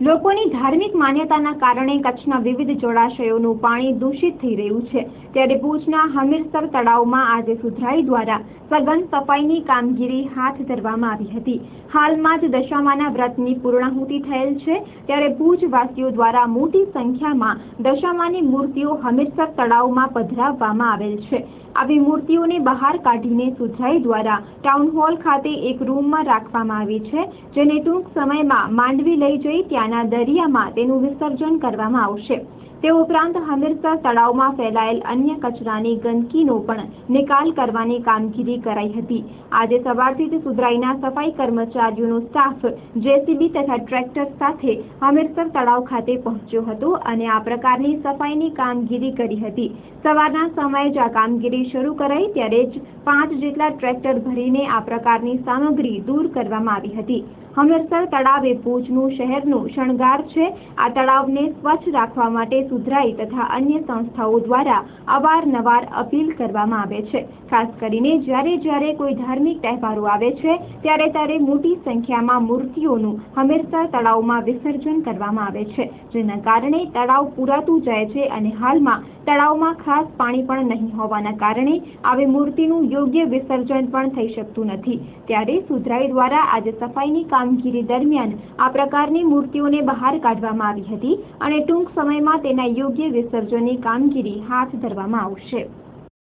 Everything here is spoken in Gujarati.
લોકોની ધાર્મિક માન્યતાના કારણે કચ્છના વિવિધ જળાશયોનું પાણી દૂષિત થઈ રહ્યું છે, ત્યારે ભુજના હમીરસર તળાવમાં આજે સુધરાઈ દ્વારા સઘન સફાઈની કામગીરી હાથ ધરવામાં આવી હતી. હાલમાં જ દશામાના વ્રતની પૂર્ણાહુતિ થયેલ છે, ત્યારે ભુજવાસીઓ દ્વારા મોટી સંખ્યામાં દશામાની મૂર્તિઓ હમીરસર તળાવમાં પધરાવવામાં આવેલ છે. આવી મૂર્તિઓને બહાર કાઢીને સુધરાઈ દ્વારા ટાઉન હોલ ખાતે એક રૂમમાં રાખવામાં આવી છે, જેને ટૂંક સમયમાં માંડવી લઈ જઈ ત્યાંના દરિયામાં તેનું વિસર્જન કરવામાં આવશે. તે ઉપરાંત હમીરસર તળાવમાં ફેલાયેલ અન્ય કચરાની ગંદકીનો પણ નિકાલ કરવાની કામગીરી કરાઈ હતી. આજે સવારથી જ સુધરાઈના સફાઈ કર્મચારીઓનો સ્ટાફ જેસીબી તથા ટ્રેક્ટર સાથે હમીરસર તળાવ ખાતે પહોંચ્યો હતો અને આ પ્રકારની સફાઈની કામગીરી કરી હતી. સવારના સમયે જ આ કામગીરી શરૂ કરાઈ ત્યારે જ 5 જેટલા ટ્રેક્ટર ભરીને આ પ્રકારની સામગ્રી દૂર કરવામાં આવી હતી. હમીરસર તળાવ એ ભુજનું શહેરનું શણગાર છે. આ તળાવને સ્વચ્છ રાખવા માટે સુધરાઈ તથા અન્ય સંસ્થાઓ દ્વારા અવારનવાર અપીલ કરવામાં આવે છે. ખાસ કરીને જ્યારે કોઈ ધાર્મિક તહેવારો આવે છે ત્યારે મોટી સંખ્યામાં મૂર્તિઓનું હમીરસર તળાવમાં વિસર્જન કરવામાં આવે છે, જેના કારણે તળાવ પૂરાતું જાય છે અને હાલમાં તળાવમાં ખાસ પાણી પણ નહીં હોવાના કારણે આવી મૂર્તિનું યોગ્ય વિસર્જન પણ થઈ શકતું નથી. ત્યારે સુધરાઈ દ્વારા આજે સફાઈની કામગીરી દરમિયાન આ પ્રકારની મૂર્તિઓને બહાર કાઢવામાં આવી હતી અને ટૂંક સમયમાં તેના યોગ્ય વિસર્જનની કામગીરી હાથ ધરવામાં આવશે.